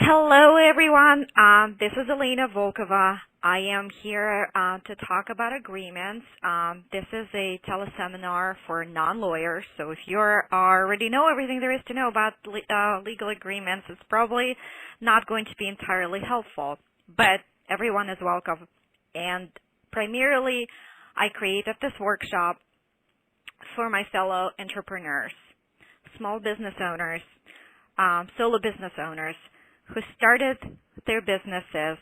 Hello, everyone. This is Elena Volkova. I am here to talk about agreements. This is a teleseminar for non-lawyers, so if you already know everything there is to know about legal agreements, it's probably not going to be entirely helpful, but everyone is welcome. And primarily, I created this workshop for my fellow entrepreneurs, small business owners, solo business owners, who started their businesses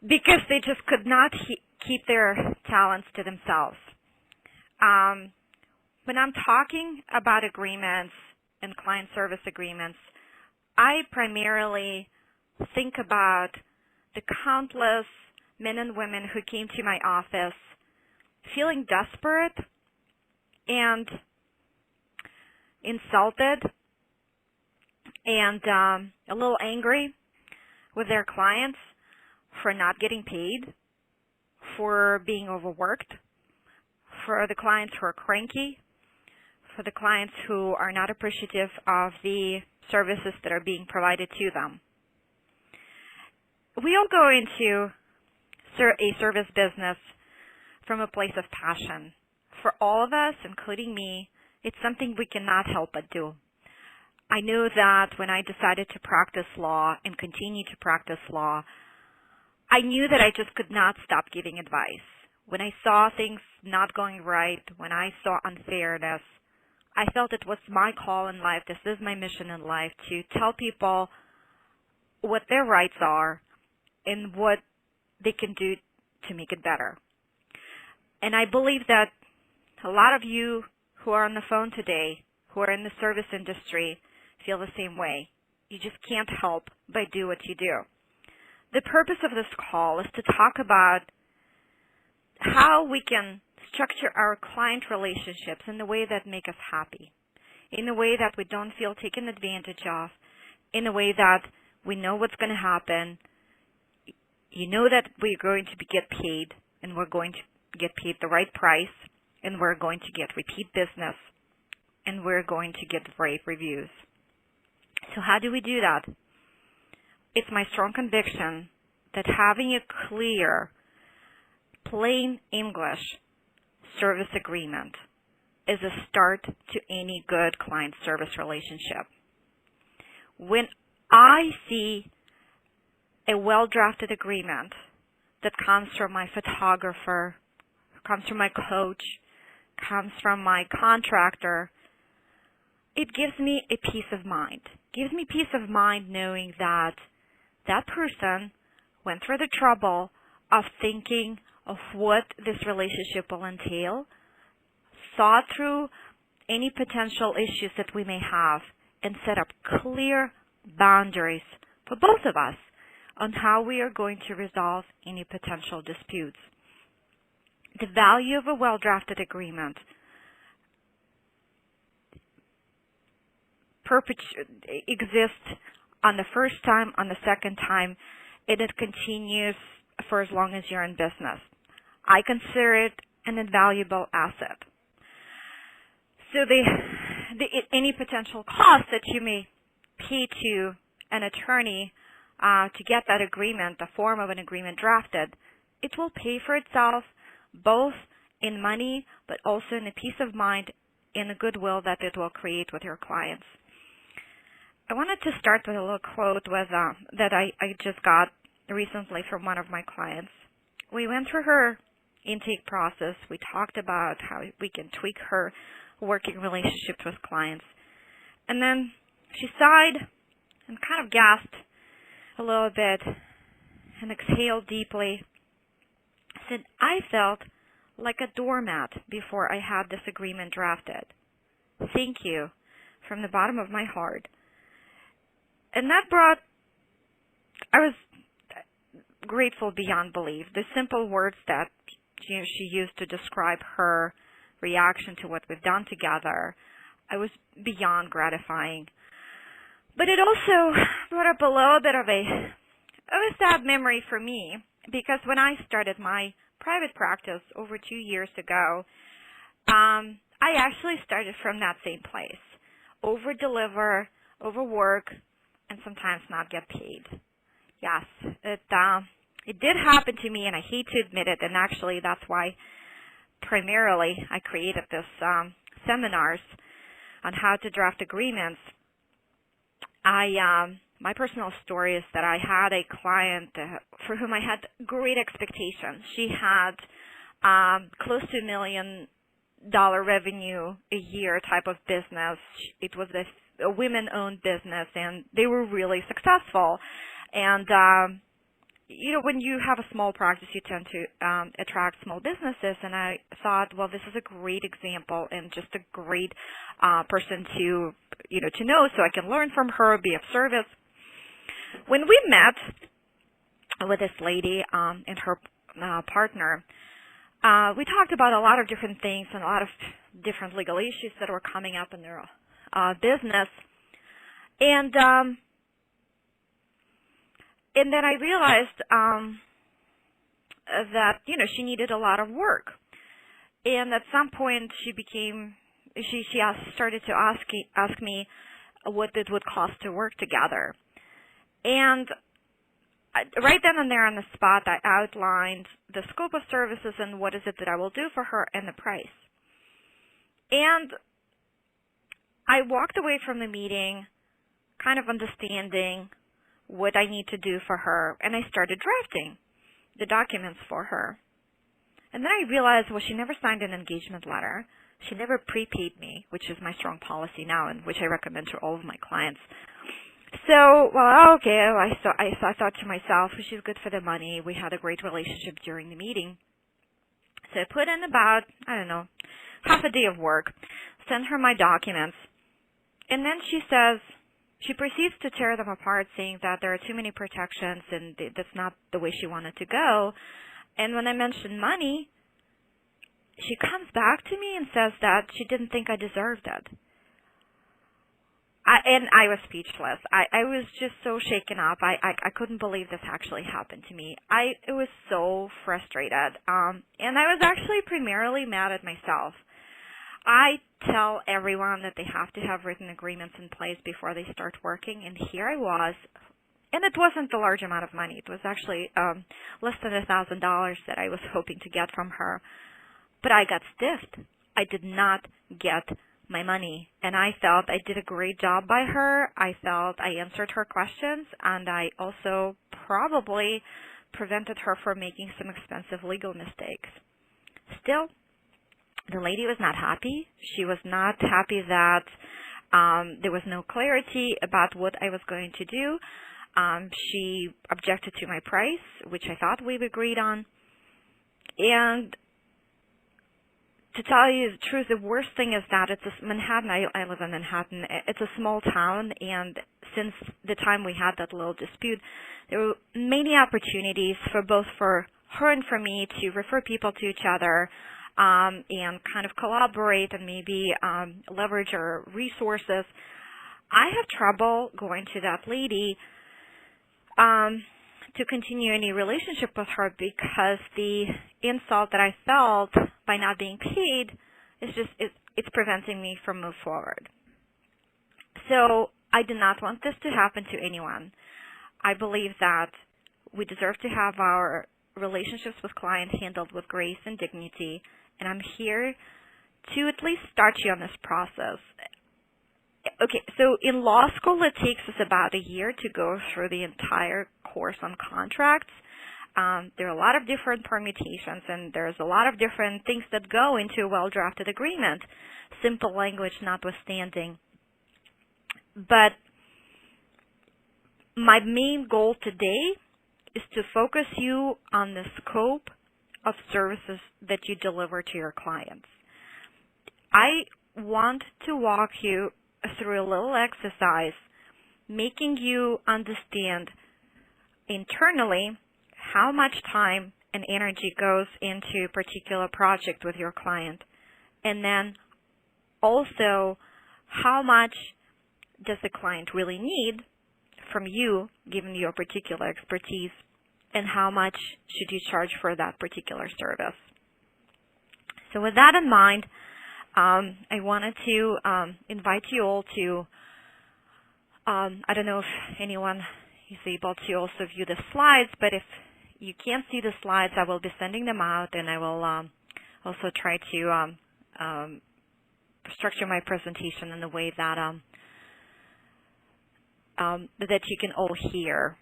because they just could not keep their talents to themselves. When I'm talking about agreements and client service agreements, I primarily think about the countless men and women who came to my office feeling desperate and insulted and a little angry with their clients for not getting paid, for being overworked, for the clients who are cranky, for the clients who are not appreciative of the services that are being provided to them. We all go into a service business from a place of passion. For all of us, including me, it's something we cannot help but do. I knew that when I decided to practice law and continue to practice law, I knew that I just could not stop giving advice. When I saw things not going right, when I saw unfairness, I felt it was my call in life, this is my mission in life, to tell people what their rights are and what they can do to make it better. And I believe that a lot of you who are on the phone today, who are in the service industry, feel the same way. You just can't help but do what you do. The purpose of this call is to talk about how we can structure our client relationships in a way that make us happy, in a way that we don't feel taken advantage of, in a way that we know what's going to happen. You know that we're going to get paid, and we're going to get paid the right price, and we're going to get repeat business, and we're going to get rave reviews. So how do we do that? It's my strong conviction that having a clear, plain English service agreement is a start to any good client service relationship. When I see a well-drafted agreement that comes from my photographer, comes from my coach, comes from my contractor, it gives me a peace of mind. It gives me peace of mind knowing that that person went through the trouble of thinking of what this relationship will entail, thought through any potential issues that we may have, and set up clear boundaries for both of us on how we are going to resolve any potential disputes. The value of a well-drafted agreement exists on the first time, on the second time, and it continues for as long as you're in business. I consider it an invaluable asset. So any potential cost that you may pay to an attorney to get that agreement, the form of an agreement drafted, it will pay for itself both in money but also in a peace of mind, in the goodwill that it will create with your clients. I wanted to start with a little quote that I just got recently from one of my clients. We went through her intake process. We talked about how we can tweak her working relationships with clients. And then she sighed and kind of gasped a little bit and exhaled deeply. Said, I felt like a doormat before I had this agreement drafted. Thank you from the bottom of my heart. And that I was grateful beyond belief. The simple words that she used to describe her reaction to what we've done together, I was beyond gratifying. But it also brought up a little bit of a sad memory for me, because when I started my private practice over 2 years ago, I actually started from that same place. Over-deliver, overwork, and sometimes not get paid. Yes, it did happen to me, and I hate to admit it, and actually that's why primarily I created this seminars on how to draft agreements. My personal story is that I had a client for whom I had great expectations. She had close to $1 million revenue a year type of business. It was a women-owned business, and they were really successful. And when you have a small practice, you tend to attract small businesses. And I thought, well, this is a great example and just a great person to know, so I can learn from her, be of service. When we met with this lady and her partner, we talked about a lot of different things and a lot of different legal issues that were coming up in their business. And then I realized that she needed a lot of work. And at some point, she started to ask me what it would cost to work together. And right then and there on the spot, I outlined the scope of services and what is it that I will do for her and the price. And I walked away from the meeting kind of understanding what I need to do for her, and I started drafting the documents for her. And then I realized, well, she never signed an engagement letter. She never prepaid me, which is my strong policy now and which I recommend to all of my clients. So, well, okay, I thought to myself, she's good for the money. We had a great relationship during the meeting. So I put in about, half a day of work, sent her my documents, and then she proceeds to tear them apart, saying that there are too many protections and that's not the way she wanted to go. And when I mentioned money, she comes back to me and says that she didn't think I deserved it. And I was speechless. I was just so shaken up. I couldn't believe this actually happened to me. I was so frustrated. And I was actually primarily mad at myself. I tell everyone that they have to have written agreements in place before they start working, and here I was, and it wasn't a large amount of money. It was actually less than $1,000 that I was hoping to get from her. But I got stiffed. I did not get my money, and I felt I did a great job by her. I felt I answered her questions, and I also probably prevented her from making some expensive legal mistakes. Still, the lady was not happy. She was not happy that there was no clarity about what I was going to do. She objected to my price, which I thought we agreed on. And to tell you the truth, the worst thing is that it's Manhattan. I live in Manhattan. It's a small town, and since the time we had that little dispute, there were many opportunities for both for her and for me to refer people to each other and kind of collaborate and maybe leverage our resources. I have trouble going to that lady to continue any relationship with her because the insult that I felt by not being paid is just it's preventing me from moving forward. So I do not want this to happen to anyone. I believe that we deserve to have our relationships with clients handled with grace and dignity, and I'm here to at least start you on this process. Okay, so in law school, it takes us about a year to go through the entire course on contracts. There are a lot of different permutations, and there's a lot of different things that go into a well-drafted agreement, simple language notwithstanding. But my main goal today is to focus you on the scope of services that you deliver to your clients. I want to walk you through a little exercise, making you understand internally how much time and energy goes into a particular project with your client, and then also how much does the client really need from you, given your particular expertise, and how much should you charge for that particular service. So with that in mind, I wanted to invite you all to I don't know if anyone is able to also view the slides, but if you can't see the slides, I will be sending them out, and I will also try to structure my presentation in a way that that you can all hear.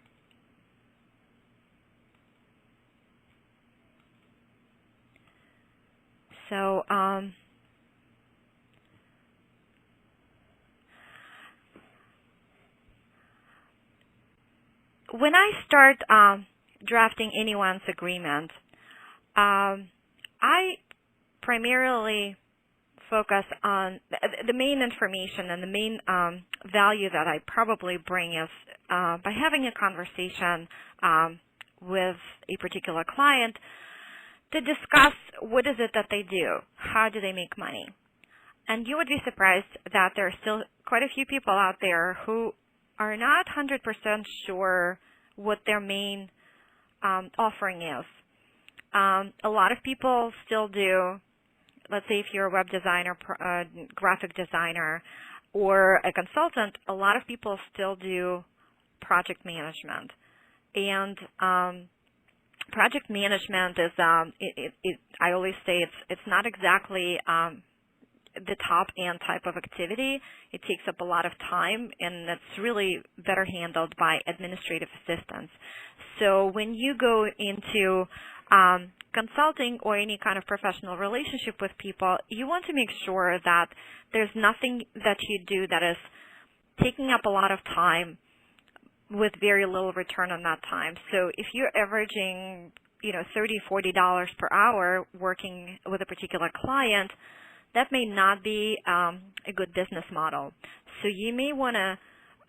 So when I start drafting anyone's agreement, I primarily focus on the main information, and the main value that I probably bring is by having a conversation with a particular client to discuss what is it that they do, how do they make money. And you would be surprised that there are still quite a few people out there who are not 100% sure what their main offering is. A lot of people still do, let's say if you're a web designer, graphic designer, or a consultant, a lot of people still do project management. And project management is, I always say it's not exactly the top-end type of activity. It takes up a lot of time, and it's really better handled by administrative assistants. So when you go into consulting or any kind of professional relationship with people, you want to make sure that there's nothing that you do that is taking up a lot of time with very little return on that time. So if you're averaging, $30, $40 per hour working with a particular client, that may not be a good business model. So you may want to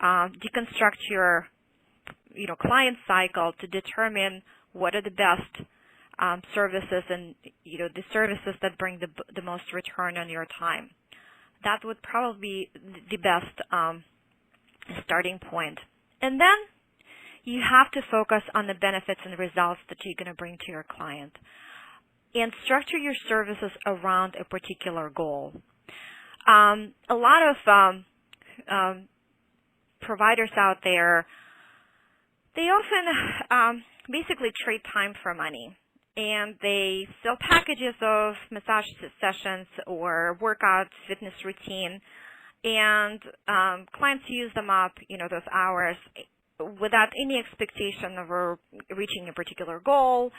deconstruct your, client cycle to determine what are the best services and, the services that bring the most return on your time. That would probably be the best starting point. And then you have to focus on the benefits and results that you're going to bring to your client, and structure your services around a particular goal. A lot of providers out there, they often basically trade time for money, and they sell packages of massage sessions or workouts, fitness routine, and clients use them up, those hours without any expectation of reaching a particular goal,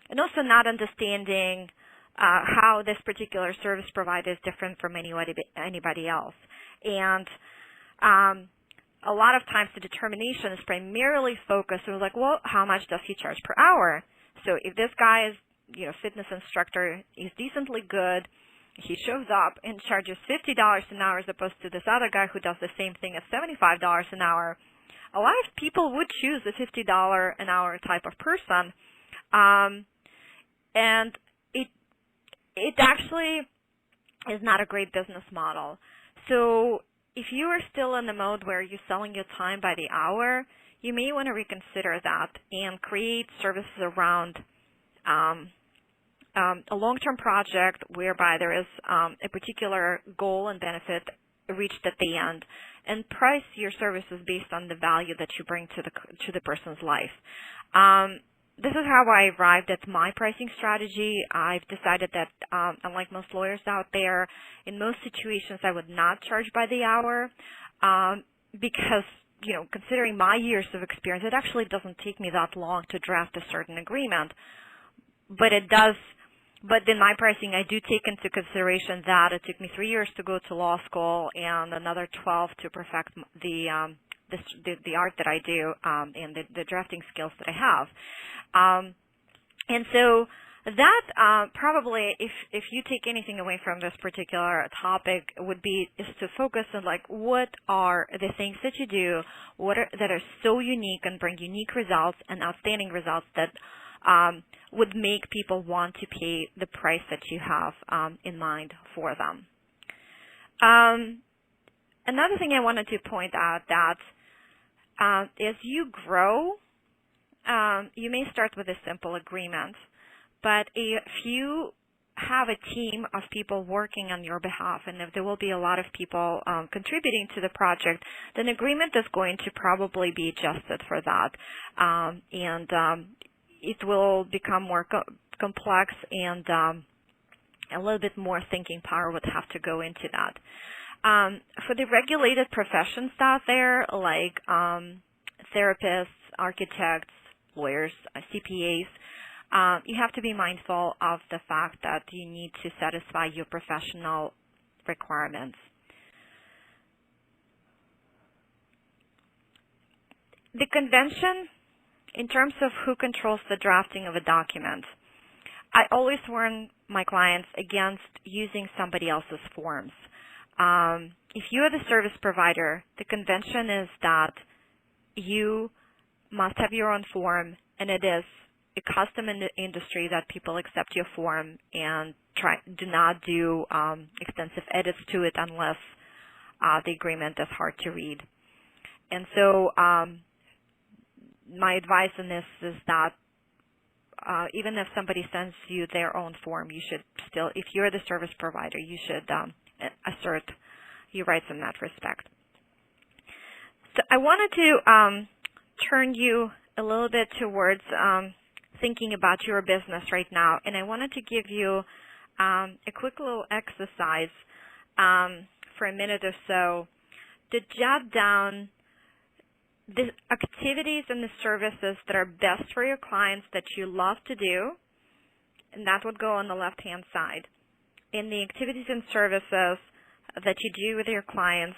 and also not understanding how this particular service provider is different from anybody else. And a lot of times the determination is primarily focused on how much does he charge per hour? So if this guy is, fitness instructor, is decently good, he shows up and charges $50 an hour as opposed to this other guy who does the same thing at $75 an hour, a lot of people would choose the $50 an hour type of person. And it actually is not a great business model. So if you are still in the mode where you're selling your time by the hour, you may want to reconsider that and create services around a long-term project whereby there is a particular goal and benefit reached at the end, and price your services based on the value that you bring to the person's life. This is how I arrived at my pricing strategy. I've decided that, unlike most lawyers out there, in most situations I would not charge by the hour because, considering my years of experience, it actually doesn't take me that long to draft a certain agreement. But it does. But in my pricing, I do take into consideration that it took me 3 years to go to law school and another 12 to perfect the art that I do and the drafting skills that I have. And so that probably, if you take anything away from this particular topic, is to focus on what are the things that you do, that are so unique and bring unique results and outstanding results that would make people want to pay the price that you have in mind for them. Another thing I wanted to point out that as you grow, you may start with a simple agreement, but if you have a team of people working on your behalf, and if there will be a lot of people contributing to the project, then agreement is going to probably be adjusted for that, and it will become more complex, and a little bit more thinking power would have to go into that. For the regulated professions out there, like therapists, architects, lawyers, CPAs, you have to be mindful of the fact that you need to satisfy your professional requirements. The convention, in terms of who controls the drafting of a document, I always warn my clients against using somebody else's forms. If you are the service provider, the convention is that you must have your own form, and it is a custom in the industry that people accept your form and do not do extensive edits to it unless the agreement is hard to read. And so my advice on this is that even if somebody sends you their own form, you should still, if you're the service provider, you should assert your rights in that respect. So I wanted to turn you a little bit towards thinking about your business right now, and I wanted to give you a quick little exercise for a minute or so to jot down the activities and the services that are best for your clients that you love to do, and that would go on the left-hand side. And the activities and services that you do with your clients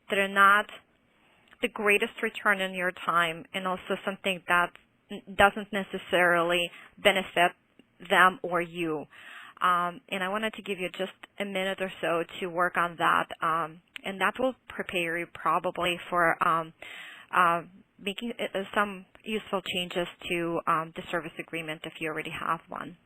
that are not the greatest return on your time, and also something that doesn't necessarily benefit them or you. And I wanted to give you just a minute or so to work on that, and that will prepare you probably for making some useful changes to the service agreement if you already have one.